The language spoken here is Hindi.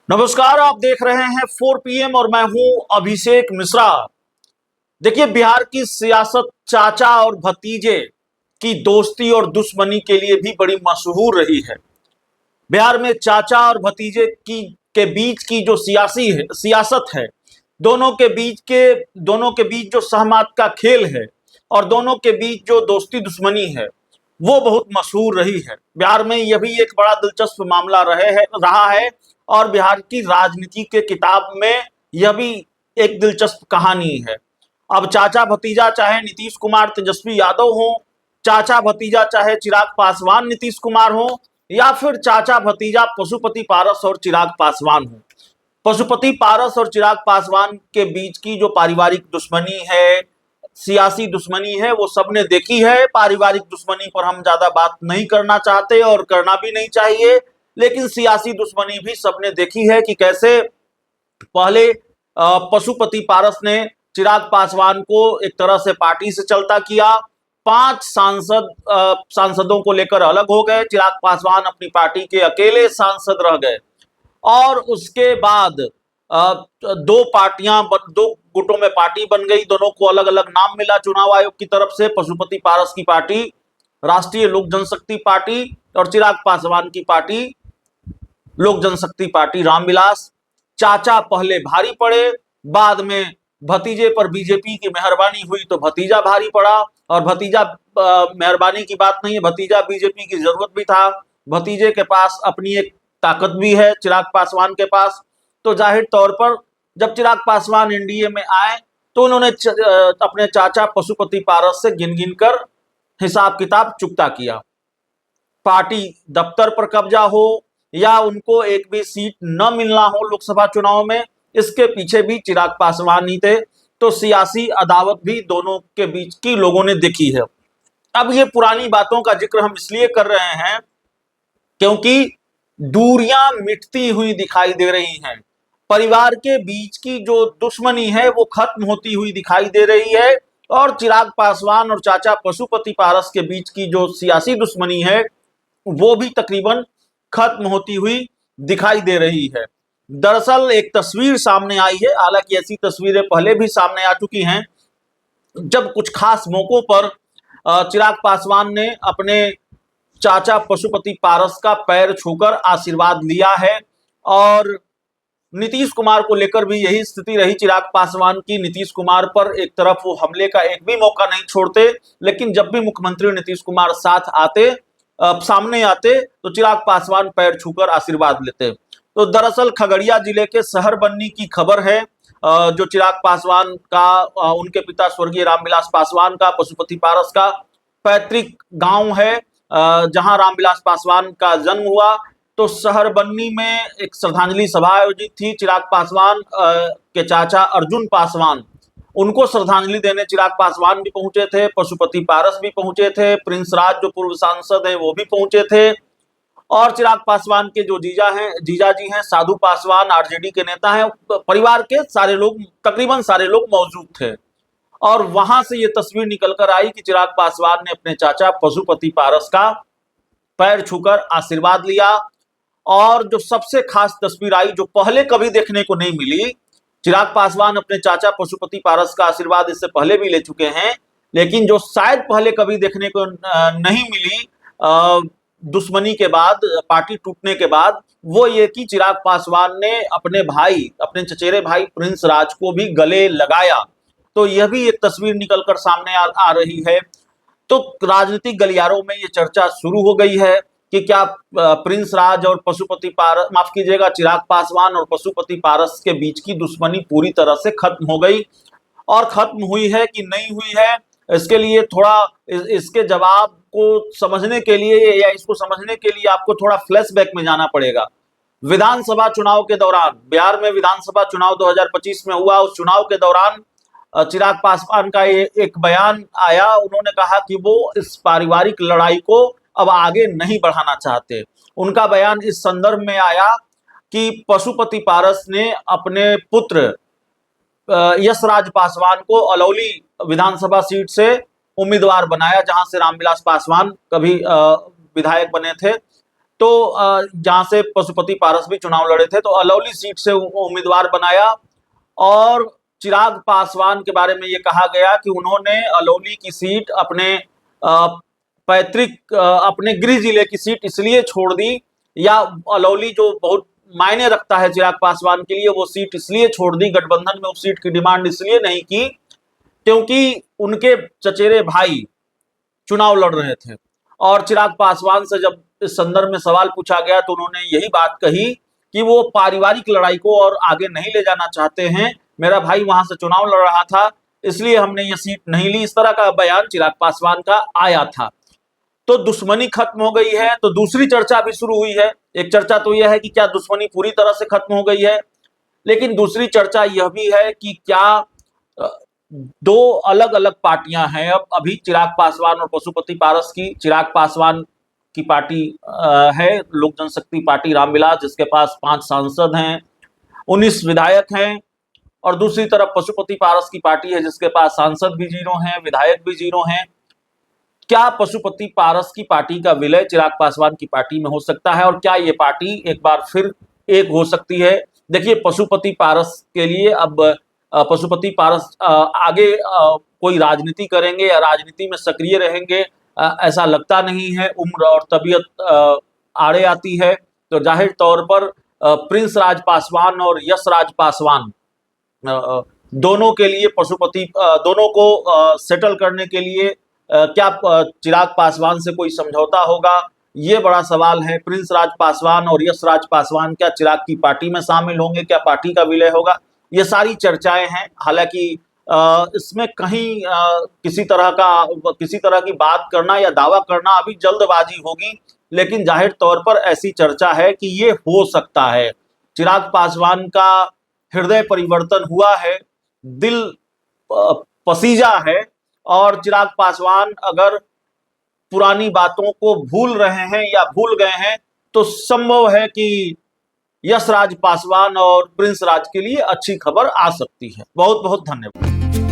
नमस्कार, आप देख रहे हैं 4 PM और मैं हूं अभिषेक मिश्रा। देखिए, बिहार की सियासत चाचा और भतीजे की दोस्ती और दुश्मनी के लिए भी बड़ी मशहूर रही है। बिहार में चाचा और भतीजे की के बीच की जो सियासत है, दोनों के बीच जो सहमत का खेल है और दोनों के बीच जो दोस्ती दुश्मनी है, वो बहुत मशहूर रही है। बिहार में यह भी एक बड़ा दिलचस्प मामला रहा है और बिहार की राजनीति के किताब में यह भी एक दिलचस्प कहानी है। अब चाचा भतीजा चाहे नीतीश कुमार तेजस्वी यादव हो, चाचा भतीजा चाहे चिराग पासवान नीतीश कुमार हो, या फिर चाचा भतीजा पशुपति पारस और चिराग पासवान हो। पशुपति पारस और चिराग पासवान के बीच की जो पारिवारिक दुश्मनी है, सियासी दुश्मनी है, वो सबने देखी है। पारिवारिक दुश्मनी पर हम ज्यादा बात नहीं करना चाहते और करना भी नहीं चाहिए, लेकिन सियासी दुश्मनी भी सबने देखी है कि कैसे पहले पशुपति पारस ने चिराग पासवान को एक तरह से पार्टी से चलता किया। 5 सांसदों को लेकर अलग हो गए। चिराग पासवान अपनी पार्टी के अकेले सांसद रह गए और उसके बाद दो गुटों में पार्टी बन गई। दोनों को अलग अलग नाम मिला चुनाव आयोग की तरफ से। पशुपति पारस की पार्टी राष्ट्रीय लोक जनशक्ति पार्टी और चिराग पासवान की पार्टी लोक जनशक्ति पार्टी रामविलास। चाचा पहले भारी पड़े, बाद में भतीजे पर बीजेपी की मेहरबानी हुई तो भतीजा भारी पड़ा। और भतीजा मेहरबानी की बात नहीं है, भतीजा बीजेपी की जरूरत भी था। भतीजे के पास अपनी एक ताकत भी है चिराग पासवान के पास। तो जाहिर तौर पर जब चिराग पासवान एनडीए में आए तो उन्होंने अपने चाचा पशुपति पारस से गिन गिन कर हिसाब किताब चुकता किया। पार्टी दफ्तर पर कब्जा हो या उनको एक भी सीट न मिलना हो लोकसभा चुनाव में, इसके पीछे भी चिराग पासवान ही थे। तो सियासी अदावत भी दोनों के बीच की लोगों ने देखी है। अब ये पुरानी बातों का जिक्र हम इसलिए कर रहे हैं क्योंकि दूरियां मिटती हुई दिखाई दे रही हैं। परिवार के बीच की जो दुश्मनी है वो खत्म होती हुई दिखाई दे रही है और चिराग पासवान और चाचा पशुपति पारस के बीच की जो सियासी दुश्मनी है वो भी तकरीबन खत्म होती हुई दिखाई दे रही है। दरअसल एक तस्वीर सामने आई है, हालांकि ऐसी तस्वीरें पहले भी सामने आ चुकी हैं, जब कुछ खास मौकों पर चिराग पासवान ने अपने चाचा पशुपति पारस का पैर छूकर आशीर्वाद लिया है। और नीतीश कुमार को लेकर भी यही स्थिति रही चिराग पासवान की। नीतीश कुमार पर एक तरफ वो हमले का एक भी मौका नहीं छोड़ते, लेकिन जब भी मुख्यमंत्री नीतीश कुमार सामने आते तो चिराग पासवान पैर छूकर आशीर्वाद लेते। तो दरअसल खगड़िया जिले के शहर बन्नी की खबर है, जो चिराग पासवान का, उनके पिता स्वर्गीय रामविलास पासवान का, पशुपति पारस का पैतृक गांव है, जहां रामविलास पासवान का जन्म हुआ। तो शहर बन्नी में एक श्रद्धांजलि सभा आयोजित थी। चिराग पासवान के चाचा अर्जुन पासवान, उनको श्रद्धांजलि देने चिराग पासवान भी पहुंचे थे, पशुपति पारस भी पहुंचे थे, प्रिंस राज जो पूर्व सांसद है वो भी पहुंचे थे, और चिराग पासवान के जो जीजाजी हैं साधु पासवान, आरजेडी के नेता हैं, परिवार के सारे लोग, तकरीबन सारे लोग मौजूद थे। और वहां से ये तस्वीर निकलकर आई कि चिराग पासवान ने अपने चाचा पशुपति पारस का पैर छूकर आशीर्वाद लिया। और जो सबसे खास तस्वीर आई, जो पहले कभी देखने को नहीं मिली, चिराग पासवान अपने चाचा पशुपति पारस का आशीर्वाद इससे पहले भी ले चुके हैं, लेकिन जो शायद पहले कभी देखने को नहीं मिली दुश्मनी के बाद, पार्टी टूटने के बाद, वो ये कि चिराग पासवान ने अपने चचेरे भाई प्रिंस राज को भी गले लगाया। तो यह भी एक तस्वीर निकलकर सामने आ रही है। तो राजनीतिक गलियारों में ये चर्चा शुरू हो गई है कि क्या प्रिंस राज और चिराग पासवान और पशुपति पारस के बीच की दुश्मनी पूरी तरह से खत्म हो गई, और खत्म हुई है कि नहीं हुई है, इसके लिए थोड़ा इसके जवाब को समझने के लिए या इसको समझने के लिए आपको थोड़ा फ्लैशबैक में जाना पड़ेगा। विधानसभा चुनाव के दौरान, बिहार में विधानसभा चुनाव 2025 में हुआ, उस चुनाव के दौरान चिराग पासवान का एक बयान आया। उन्होंने कहा कि वो इस पारिवारिक लड़ाई को अब आगे नहीं बढ़ाना चाहते। उनका बयान इस संदर्भ में आया कि पशुपति पारस ने अपने पुत्र यशराज पासवान को अलौली विधानसभा सीट से उम्मीदवार बनाया, जहां से रामविलास पासवान कभी विधायक बने थे। तो जहां से पशुपति पारस भी चुनाव लड़े थे, तो अलौली सीट से उम्मीदवार बनाया। और चिराग पासवान के बारे में ये कहा गया कि उन्होंने अलौली की सीट अपने पैतृक अपने गृह जिले की सीट इसलिए छोड़ दी, या अलौली जो बहुत मायने रखता है चिराग पासवान के लिए, वो सीट इसलिए छोड़ दी, गठबंधन में उस सीट की डिमांड इसलिए नहीं की क्योंकि उनके चचेरे भाई चुनाव लड़ रहे थे। और चिराग पासवान से जब इस संदर्भ में सवाल पूछा गया तो उन्होंने यही बात कही कि वो पारिवारिक लड़ाई को और आगे नहीं ले जाना चाहते हैं, मेरा भाई वहां से चुनाव लड़ रहा था इसलिए हमने ये सीट नहीं ली, इस तरह का बयान चिराग पासवान का आया था। तो दुश्मनी खत्म हो गई है, तो दूसरी चर्चा भी शुरू हुई है। एक चर्चा तो यह है कि क्या दुश्मनी पूरी तरह से खत्म हो गई है, लेकिन दूसरी चर्चा यह भी है कि क्या दो अलग अलग पार्टियां हैं अब अभी चिराग पासवान और पशुपति पारस की। चिराग पासवान की पार्टी है लोक जनशक्ति पार्टी रामविलास, जिसके पास 5 सांसद हैं, 19 विधायक हैं, और दूसरी तरफ पशुपति पारस की पार्टी है जिसके पास सांसद भी 0 हैं, विधायक भी 0 हैं। क्या पशुपति पारस की पार्टी का विलय चिराग पासवान की पार्टी में हो सकता है, और क्या ये पार्टी एक बार फिर एक हो सकती है? देखिए, पशुपति पारस के लिए अब पशुपति पारस आगे कोई राजनीति करेंगे या राजनीति में सक्रिय रहेंगे ऐसा लगता नहीं है। उम्र और तबीयत आड़े आती है, तो जाहिर तौर पर प्रिंस राज पासवान और यश राज पासवान दोनों के लिए दोनों को सेटल करने के लिए क्या चिराग पासवान से कोई समझौता होगा, ये बड़ा सवाल है। प्रिंस राज पासवान और यश राज पासवान क्या चिराग की पार्टी में शामिल होंगे, क्या पार्टी का विलय होगा, ये सारी चर्चाएं हैं। हालांकि इसमें कहीं किसी तरह की बात करना या दावा करना अभी जल्दबाजी होगी, लेकिन जाहिर तौर पर ऐसी चर्चा है कि ये हो सकता है। चिराग पासवान का हृदय परिवर्तन हुआ है, दिल पसीजा है, और चिराग पासवान अगर पुरानी बातों को भूल रहे हैं या भूल गए हैं तो संभव है कि यश राज पासवान और प्रिंस राज के लिए अच्छी खबर आ सकती है। बहुत बहुत धन्यवाद।